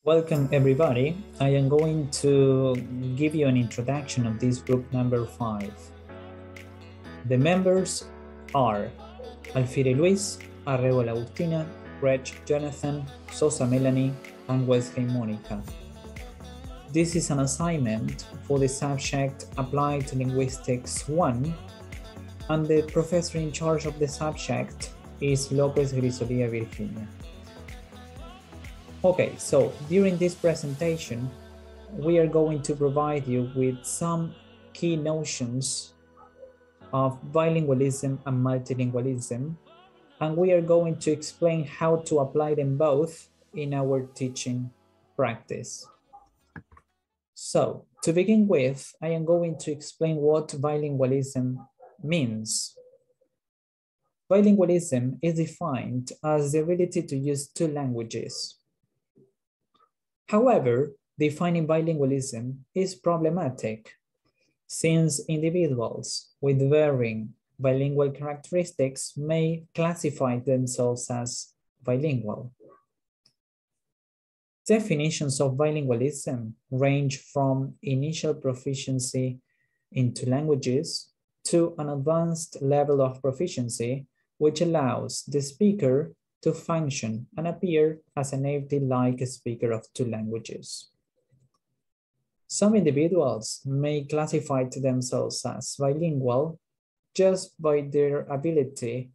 Welcome everybody. I am going to give you an introduction of this group number 5. The members are Alfieri Luis, Arrebola Agustina, Grech Jonathan, Sosa Melanie, and Weisheim Mónica. This is an assignment for the subject Applied to Linguistics 1, and the professor in charge of the subject is Lopez Grisolia Virginia. Okay, so during this presentation, we are going to provide you with some key notions of bilingualism and multilingualism, and we are going to explain how to apply them both in our teaching practice. So, to begin with, I am going to explain what bilingualism means. Bilingualism is defined as the ability to use two languages. However, defining bilingualism is problematic since individuals with varying bilingual characteristics may classify themselves as bilingual. Definitions of bilingualism range from initial proficiency in two languages to an advanced level of proficiency, which allows the speaker to function and appear as a native-like speaker of two languages. Some individuals may classify themselves as bilingual just by their ability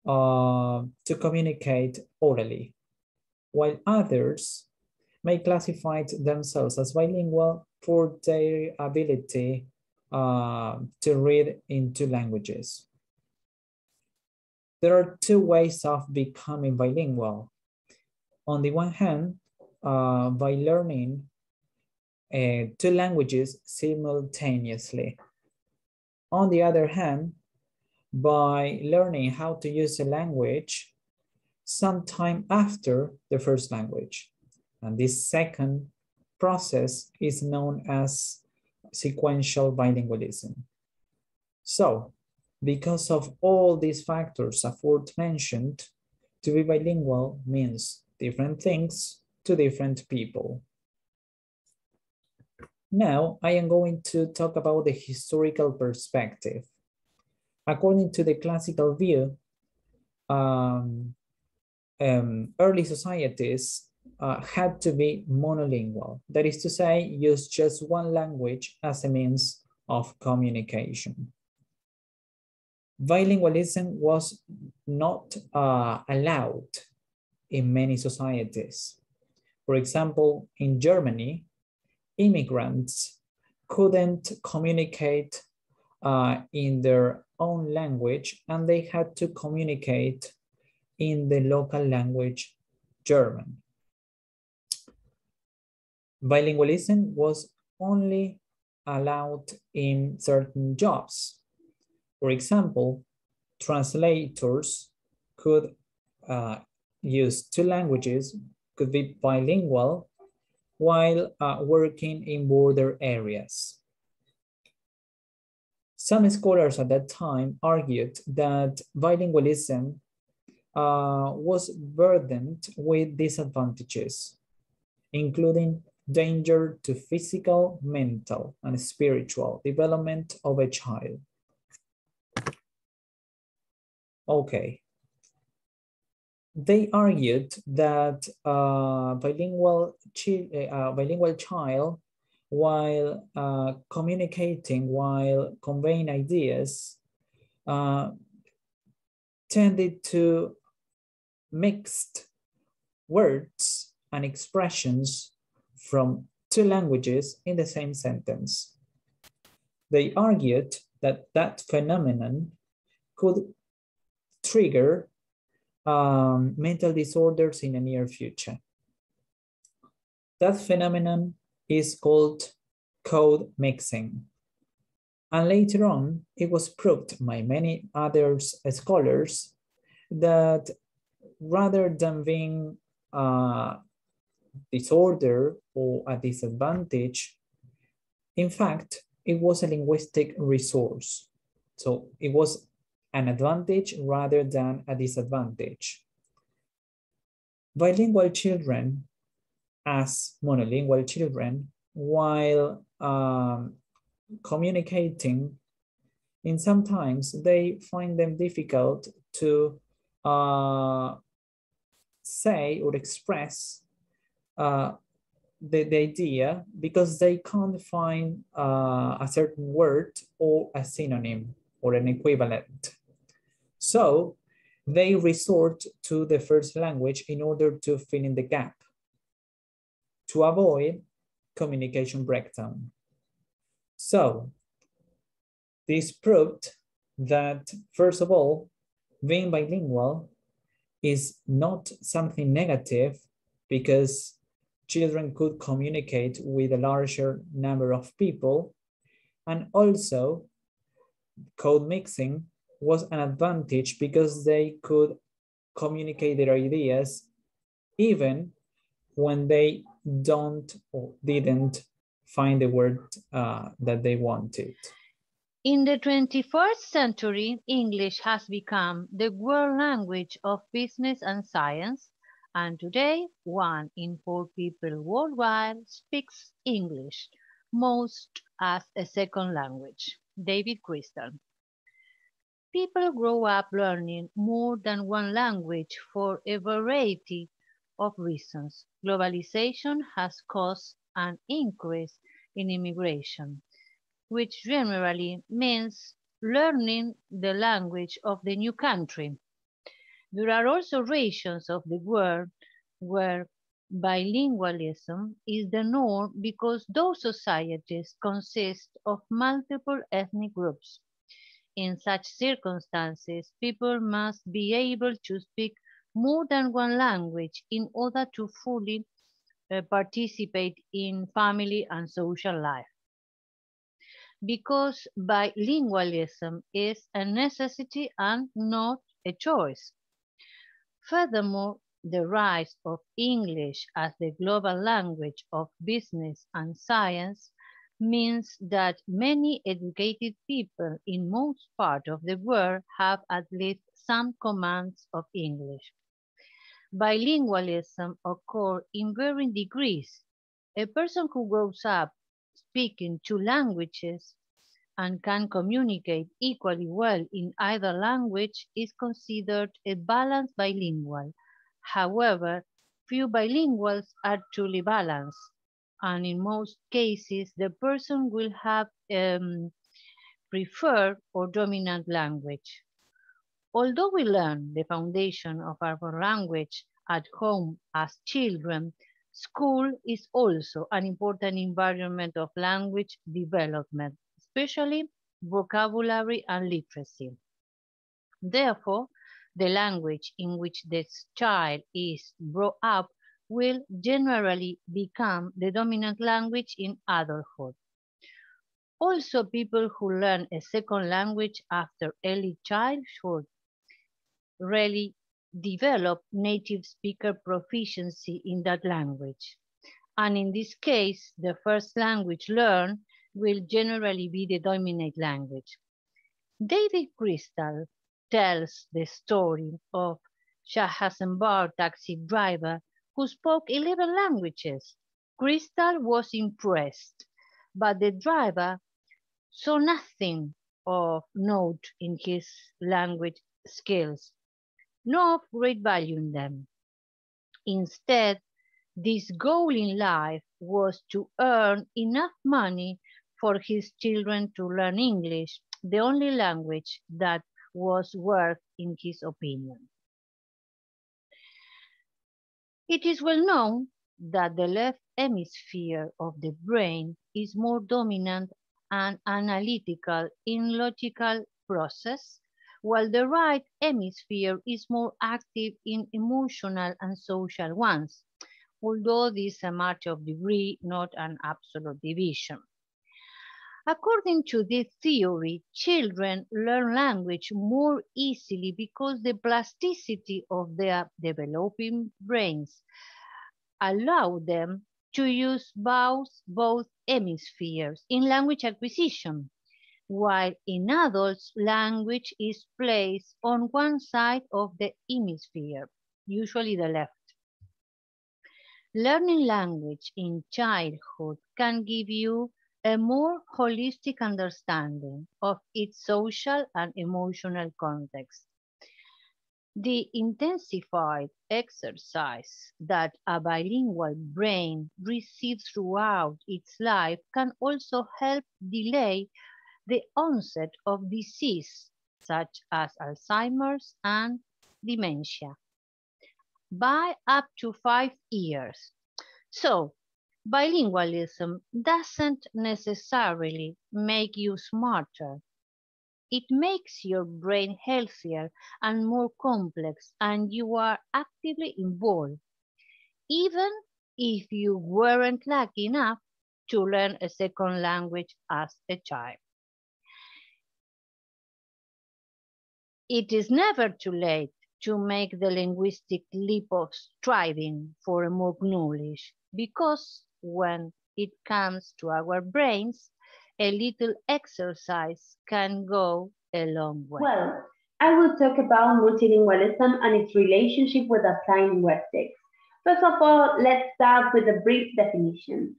to communicate orally, while others may classify themselves as bilingual for their ability to read in two languages. There are two ways of becoming bilingual. On the one hand, by learning two languages simultaneously. On the other hand, by learning how to use a language sometime after the first language. And this second process is known as sequential bilingualism. So, because of all these factors aforementioned, to be bilingual means different things to different people. Now, I am going to talk about the historical perspective. According to the classical view, early societies had to be monolingual. That is to say, use just one language as a means of communication. Bilingualism was not allowed in many societies. For example, in Germany, immigrants couldn't communicate in their own language, and they had to communicate in the local language, German. Bilingualism was only allowed in certain jobs. For example, translators could use two languages, could be bilingual, while working in border areas. Some scholars at that time argued that bilingualism was burdened with disadvantages, including danger to physical, mental, and spiritual development of a child. Okay. They argued that bilingual child, while communicating, while conveying ideas, tended to mix words and expressions from two languages in the same sentence. They argued that that phenomenon could trigger mental disorders in the near future. That phenomenon is called code mixing. And later on, it was proved by many other scholars that rather than being a disorder or a disadvantage, in fact, it was a linguistic resource. So it was an advantage rather than a disadvantage. Bilingual children as monolingual children while communicating, and sometimes they find them difficult to say or express the idea because they can't find a certain word or a synonym or an equivalent. So they resort to the first language in order to fill in the gap to avoid communication breakdown. So this proved that, first of all, being bilingual is not something negative because children could communicate with a larger number of people, and also code mixing was an advantage because they could communicate their ideas even when they don't or didn't find the word that they wanted. In the 21st century, English has become the world language of business and science, and today 1 in 4 people worldwide speaks English, most as a second language. David Crystal. People grow up learning more than one language for a variety of reasons. Globalization has caused an increase in immigration, which generally means learning the language of the new country. There are also regions of the world where bilingualism is the norm because those societies consist of multiple ethnic groups. In such circumstances, people must be able to speak more than one language in order to fully participate in family and social life. Because bilingualism is a necessity and not a choice. Furthermore, the rise of English as the global language of business and science means that many educated people in most parts of the world have at least some commands of English. Bilingualism occurs in varying degrees. A person who grows up speaking 2 languages and can communicate equally well in either language is considered a balanced bilingual. However, few bilinguals are truly balanced, and in most cases the person will have preferred or dominant language. Although we learn the foundation of our language at home as children, school is also an important environment of language development, especially vocabulary and literacy. Therefore, the language in which the child is brought up will generally become the dominant language in adulthood. Also, people who learn a second language after early childhood really develop native speaker proficiency in that language. And in this case, the first language learned will generally be the dominant language. David Crystal tells the story of Shahazambar taxi driver who spoke 11 languages. Crystal was impressed, but the driver saw nothing of note in his language skills, nor of great value in them. Instead, this goal in life was to earn enough money for his children to learn English, the only language that was worth in his opinion. It is well known that the left hemisphere of the brain is more dominant and analytical in logical process, while the right hemisphere is more active in emotional and social ones, although this is a matter of degree, not an absolute division. According to this theory, children learn language more easily because the plasticity of their developing brains allow them to use both hemispheres in language acquisition, while in adults, language is placed on one side of the hemisphere, usually the left. Learning language in childhood can give you a more holistic understanding of its social and emotional context. The intensified exercise that a bilingual brain receives throughout its life can also help delay the onset of disease such as Alzheimer's and dementia by up to 5 years. So, bilingualism doesn't necessarily make you smarter. It makes your brain healthier and more complex, and you are actively involved, even if you weren't lucky enough to learn a second language as a child. It is never too late to make the linguistic leap of striving for more knowledge, because when it comes to our brains, a little exercise can go a long way. Well, I will talk about multilingualism and its relationship with applied linguistics. First of all, let's start with a brief definition.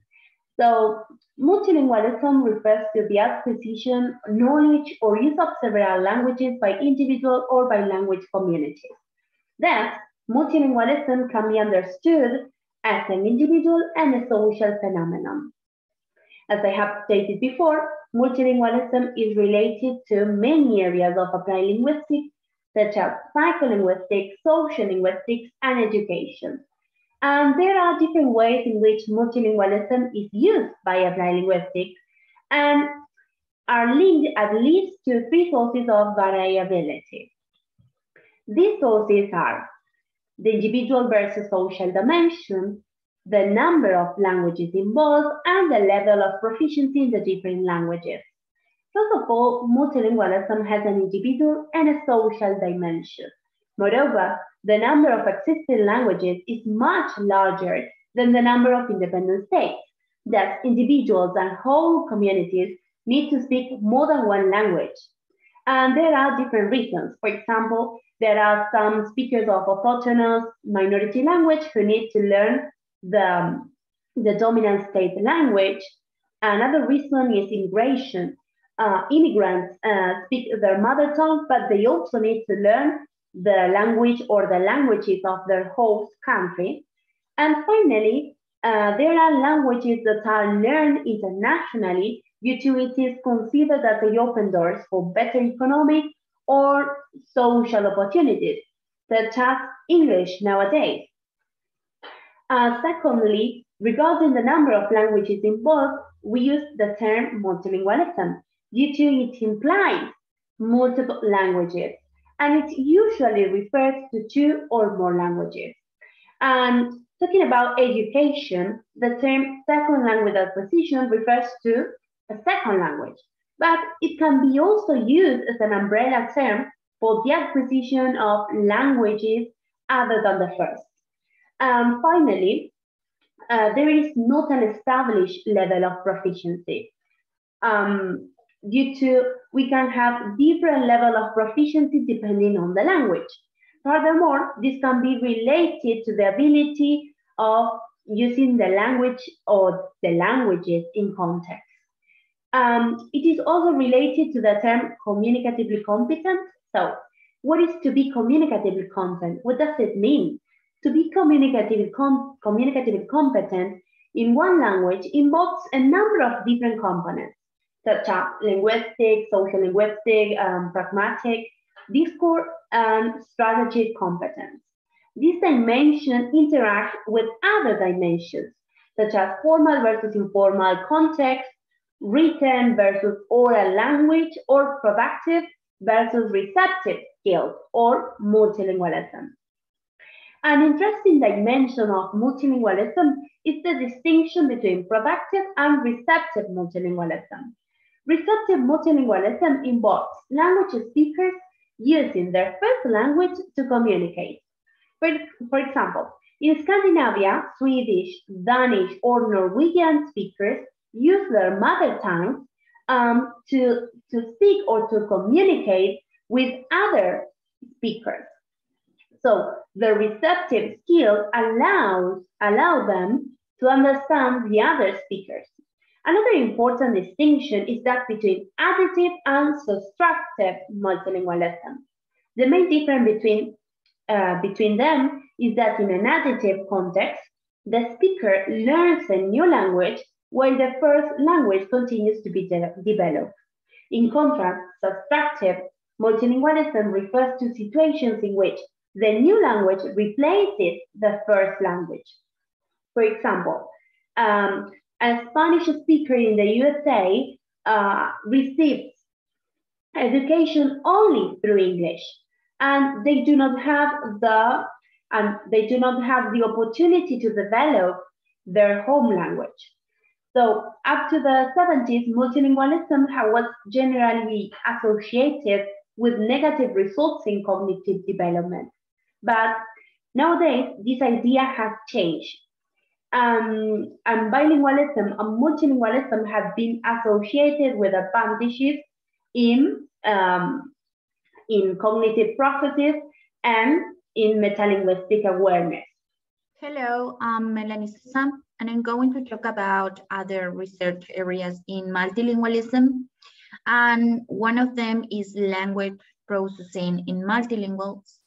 So, multilingualism refers to the acquisition, knowledge, or use of several languages by individuals or by language communities. Thus, multilingualism can be understood as an individual and a social phenomenon. As I have stated before, multilingualism is related to many areas of applied linguistics, such as psycholinguistics, social linguistics, and education. And there are different ways in which multilingualism is used by applied linguistics and are linked at least to 3 sources of variability. These sources are the individual versus social dimension, the number of languages involved, and the level of proficiency in the different languages. First of all, multilingualism has an individual and a social dimension. Moreover, the number of existing languages is much larger than the number of independent states. Thus, individuals and whole communities need to speak more than one language. And there are different reasons. For example, there are some speakers of autonomous minority language who need to learn the dominant state language. Another reason is immigration. Immigrants speak their mother tongue, but they also need to learn the language or the languages of their host country. And finally, there are languages that are learned internationally due to it is considered that they open doors for better economic or social opportunities, such as English nowadays. Secondly, regarding the number of languages involved, we use the term multilingualism due to it implies multiple languages, and it usually refers to 2 or more languages. And talking about education, the term second language acquisition refers to a second language, but it can be also used as an umbrella term for the acquisition of languages other than the first. Finally, there is not an established level of proficiency. Due to we can have different level of proficiency depending on the language. Furthermore, this can be related to the ability of using the language or the languages in context. It is also related to the term communicatively competent. So, what is to be communicatively competent? What does it mean? To be communicatively competent in one language involves a number of different components, such as linguistic, social linguistic, pragmatic, discourse, and strategic competence. These dimensions interact with other dimensions, such as formal versus informal context, written versus oral language, or productive versus receptive skills, or multilingualism. An interesting dimension of multilingualism is the distinction between productive and receptive multilingualism. Receptive multilingualism involves language speakers using their first language to communicate. For example, in Scandinavia, Swedish, Danish, or Norwegian speakers use their mother tongue to speak or to communicate with other speakers. So the receptive skill allow them to understand the other speakers. Another important distinction is that between additive and subtractive multilingualism. The main difference between them is that in an additive context, the speaker learns a new language while the first language continues to be developed. In contrast, subtractive multilingualism refers to situations in which the new language replaces the first language. For example, a Spanish speaker in the USA receives education only through English, and they do not have the opportunity to develop their home language. So up to the 70s, multilingualism was generally associated with negative results in cognitive development. But nowadays, this idea has changed. And bilingualism and multilingualism have been associated with advantages in cognitive processes and in metalinguistic awareness. Hello, I'm Melanie Sosa, and I'm going to talk about other research areas in multilingualism. And one of them is language processing in multilinguals.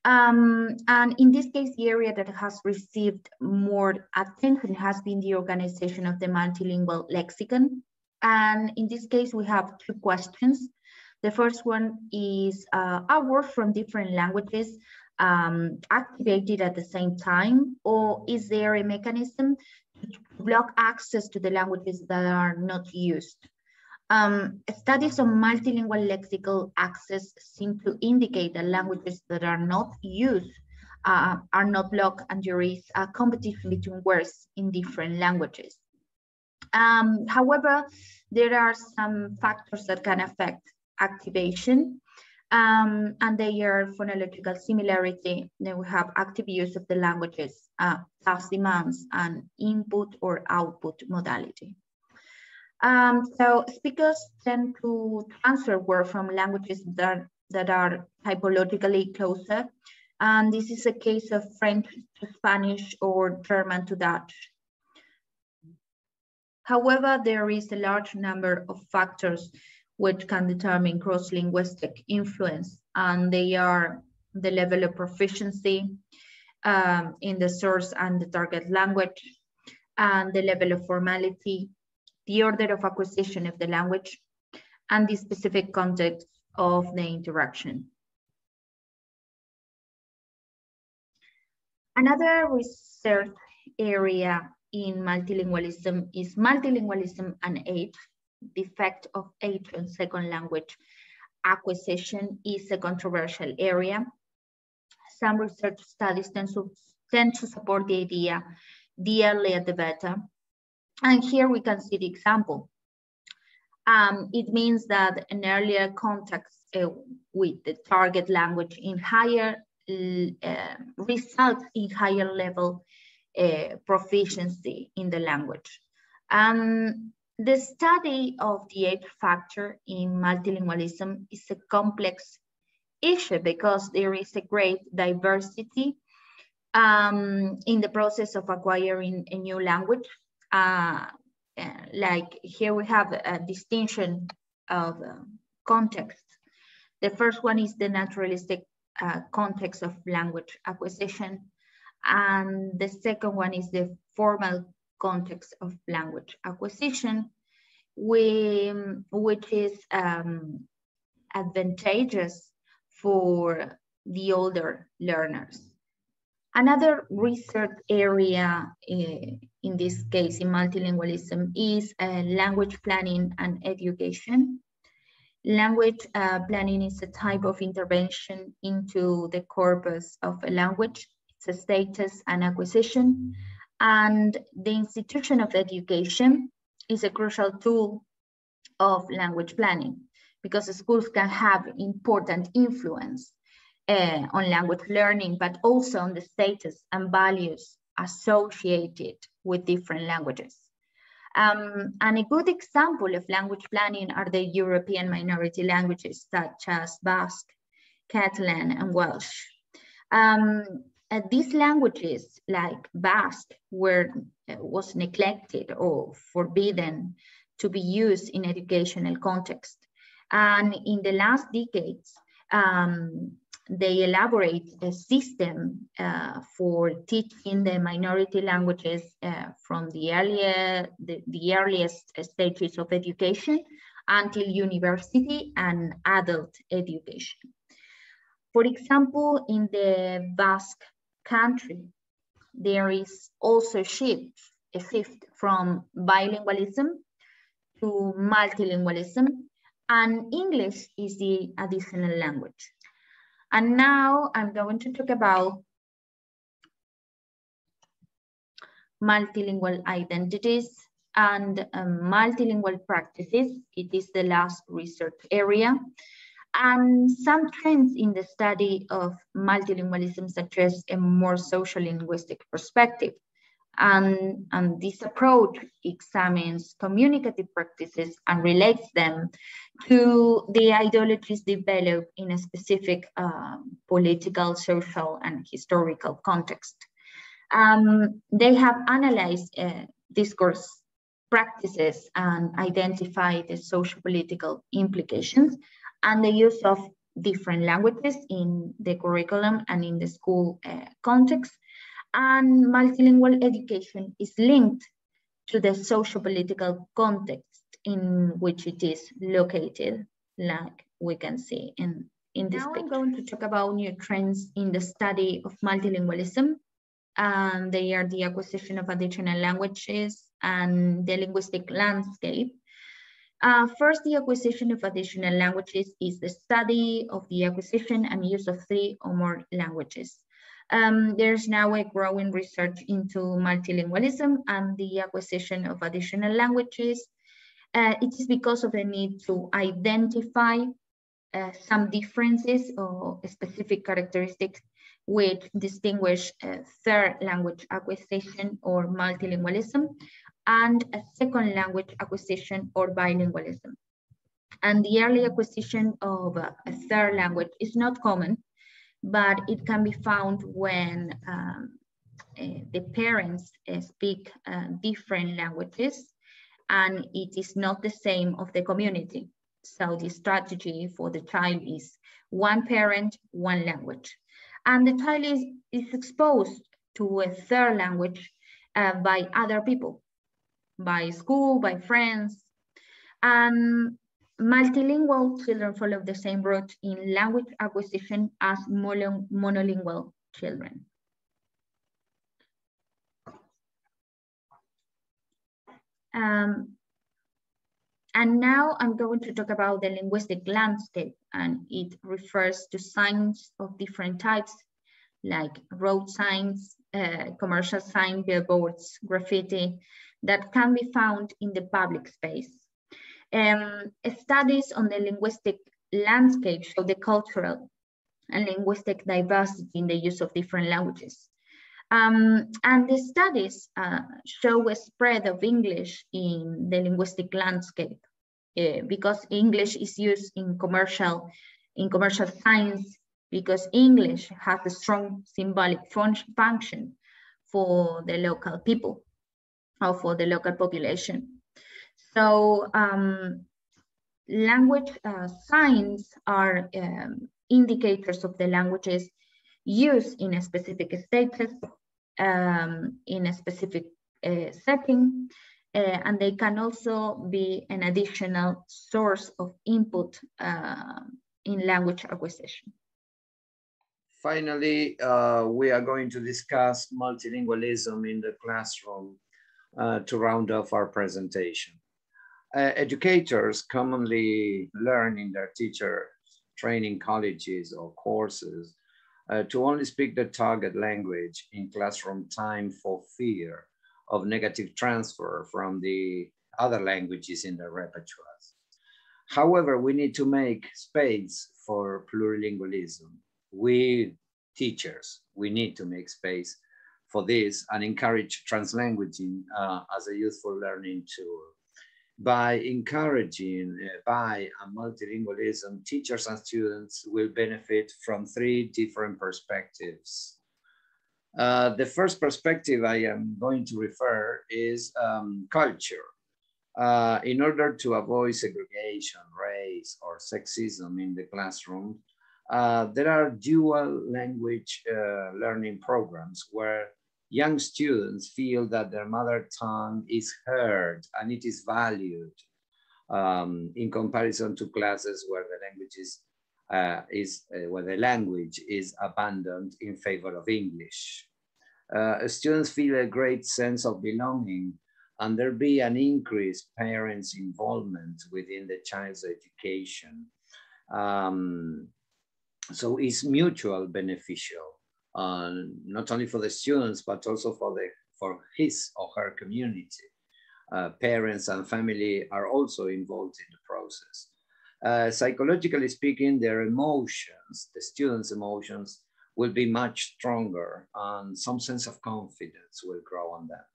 And in this case, the area that has received more attention has been the organization of the multilingual lexicon. And in this case, we have two questions. The first one is, are words from different languages activated at the same time, or is there a mechanism to block access to the languages that are not used? Studies on multilingual lexical access seem to indicate that languages that are not used are not blocked, and there is a competition between words in different languages. However, there are some factors that can affect activation, and they are phonological similarity. Then we have active use of the languages, task demands, and input or output modality. So speakers tend to transfer words from languages that are typologically closer. And this is a case of French to Spanish or German to Dutch. However, there is a large number of factors which can determine cross-linguistic influence, and they are the level of proficiency in the source and the target language, and the level of formality, the order of acquisition of the language, and the specific context of the interaction. Another research area in multilingualism is multilingualism and age. The effect of age on second language acquisition is a controversial area. Some research studies tend to support the idea, the earlier the better. And here we can see the example. It means that an earlier contact with the target language in higher results in higher level proficiency in the language. The study of the age factor in multilingualism is a complex issue because there is a great diversity in the process of acquiring a new language. Like here we have a distinction of context. The first one is the naturalistic context of language acquisition, and the second one is the formal context of language acquisition, which is advantageous for the older learners. Another research area in this case in multilingualism is language planning and education. Language planning is a type of intervention into the corpus of a language, its status and acquisition, and the institution of education is a crucial tool of language planning because schools can have important influence on language learning, but also on the status and values associated with different languages. And a good example of language planning are the European minority languages such as Basque, Catalan, and Welsh. These languages, like Basque, was neglected or forbidden to be used in educational context. And in the last decades, they elaborate a system for teaching the minority languages from the earliest stages of education until university and adult education. For example, in the Basque country, there is also a shift from bilingualism to multilingualism, and English is the additional language. And now I'm going to talk about multilingual identities and multilingual practices. It is the last research area. And some trends in the study of multilingualism suggest a more social linguistic perspective. And this approach examines communicative practices and relates them to the ideologies developed in a specific political, social, and historical context. They have analyzed discourse practices and identified the socio-political implications and the use of different languages in the curriculum and in the school context. And multilingual education is linked to the socio-political context in which it is located, like we can see in this picture. Now I'm going to talk about new trends in the study of multilingualism. And they are the acquisition of additional languages and the linguistic landscape. First, the acquisition of additional languages is the study of the acquisition and use of 3 or more languages. There's now a growing research into multilingualism and the acquisition of additional languages. It is because of the need to identify some differences or specific characteristics which distinguish third language acquisition or multilingualism and a second language acquisition or bilingualism. And the early acquisition of a third language is not common, but it can be found when the parents speak different languages and it is not the same of the community. So the strategy for the child is one parent, one language. And the child is exposed to a third language by other people, by school, by friends. And multilingual children follow the same route in language acquisition as monolingual children. And now I'm going to talk about the linguistic landscape, and it refers to signs of different types, like road signs, commercial sign, billboards, graffiti, that can be found in the public space. Studies on the linguistic landscape show the cultural and linguistic diversity in the use of different languages. And the studies show a spread of English in the linguistic landscape because English is used in commercial science, because English has a strong symbolic function for the local people or for the local population. So language signs are indicators of the languages used in a specific status, in a specific setting, and they can also be an additional source of input in language acquisition. Finally, we are going to discuss multilingualism in the classroom to round off our presentation. Educators commonly learn in their teacher training colleges or courses to only speak the target language in classroom time for fear of negative transfer from the other languages in their repertoires. However, we need to make space for plurilingualism. We teachers, we need to make space for this and encourage translanguaging as a useful learning tool. By encouraging multilingualism, teachers and students will benefit from 3 different perspectives. The first perspective I am going to refer is culture. In order to avoid segregation, race, or sexism in the classroom, there are dual language learning programs where young students feel that their mother tongue is heard and it is valued in comparison to classes where the language is abandoned in favor of English. Students feel a great sense of belonging, and there be an increased parents' involvement within the child's education. So it's mutual beneficial. Not only for the students, but also for his or her community. Parents and family are also involved in the process. Psychologically speaking, their emotions, the students' emotions, will be much stronger, and some sense of confidence will grow on them.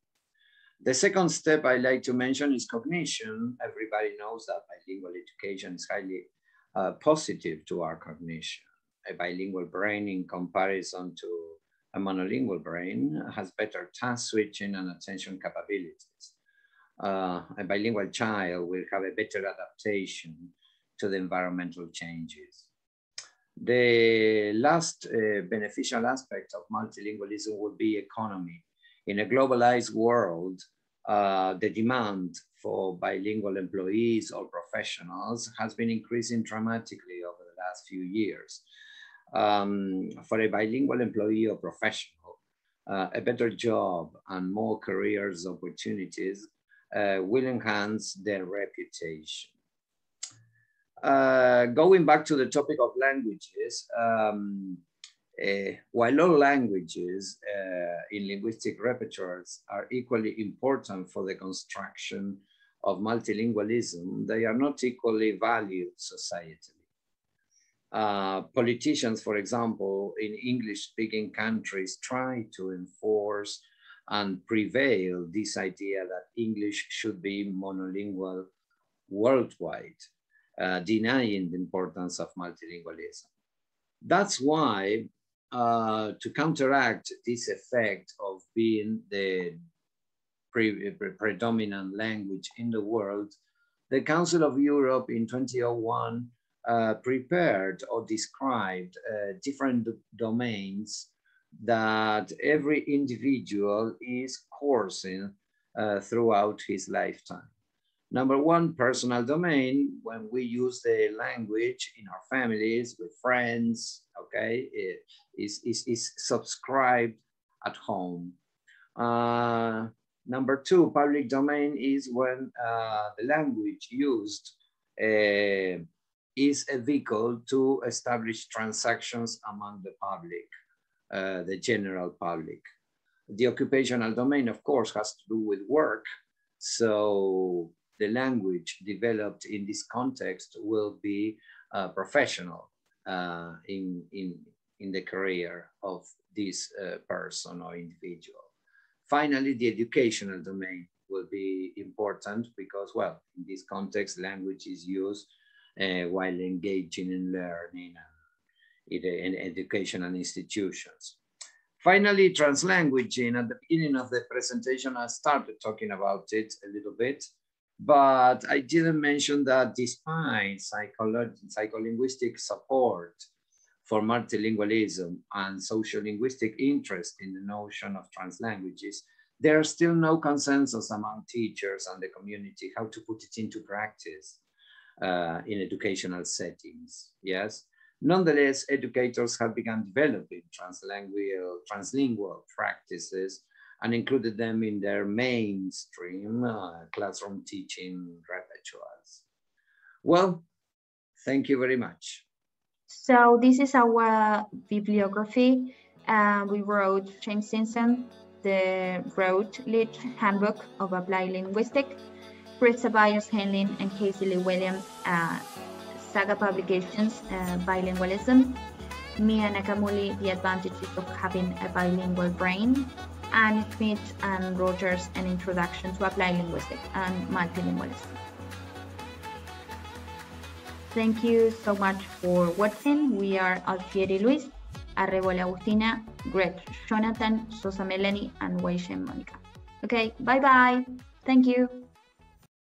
The second step I like to mention is cognition. Everybody knows that bilingual education is highly positive to our cognition. A bilingual brain, in comparison to a monolingual brain, has better task switching and attention capabilities. A bilingual child will have a better adaptation to the environmental changes. The last beneficial aspect of multilingualism would be economy. In a globalized world, the demand for bilingual employees or professionals has been increasing dramatically over the last few years. For a bilingual employee or professional, a better job and more careers opportunities will enhance their reputation. Going back to the topic of languages, while all languages in linguistic repertoires are equally important for the construction of multilingualism, they are not equally valued societally. Politicians, for example, in English-speaking countries try to enforce and prevail this idea that English should be monolingual worldwide, denying the importance of multilingualism. That's why, to counteract this effect of being the predominant language in the world, the Council of Europe in 2001 prepared or described different domains that every individual is coursing throughout his lifetime. Number one, personal domain, when we use the language in our families, with friends, okay, is subscribed at home. Number two, public domain is when the language used is a vehicle to establish transactions among the public, the general public. The occupational domain, of course, has to do with work. So the language developed in this context will be professional in the career of this person or individual. Finally, the educational domain will be important because, well, in this context, language is used while engaging in learning and in educational institutions. Finally, translanguaging. At the beginning of the presentation, I started talking about it a little bit, but I didn't mention that despite psycholinguistic support for multilingualism and sociolinguistic interest in the notion of translanguages, there is still no consensus among teachers and the community how to put it into practice in educational settings, yes? Nonetheless, educators have begun developing translingual practices and included them in their mainstream classroom teaching repertoires. Well, thank you very much. So this is our bibliography. We wrote James Simpson, the Routledge Handbook of Applied Linguistics, Chris Ceballos Henlin and Casey Lee Williams, Saga Publications, Bilingualism, Mia Nakamura, The Advantages of Having a Bilingual Brain, and Smith and Rogers, An Introduction to Applied Linguistics and Multilingualism. Thank you so much for watching. We are Alfieri Luis, Arrebola Agustina, Grech Jonathan, Sosa Melanie, and Weisheim Mónica. Okay, bye-bye. Thank you.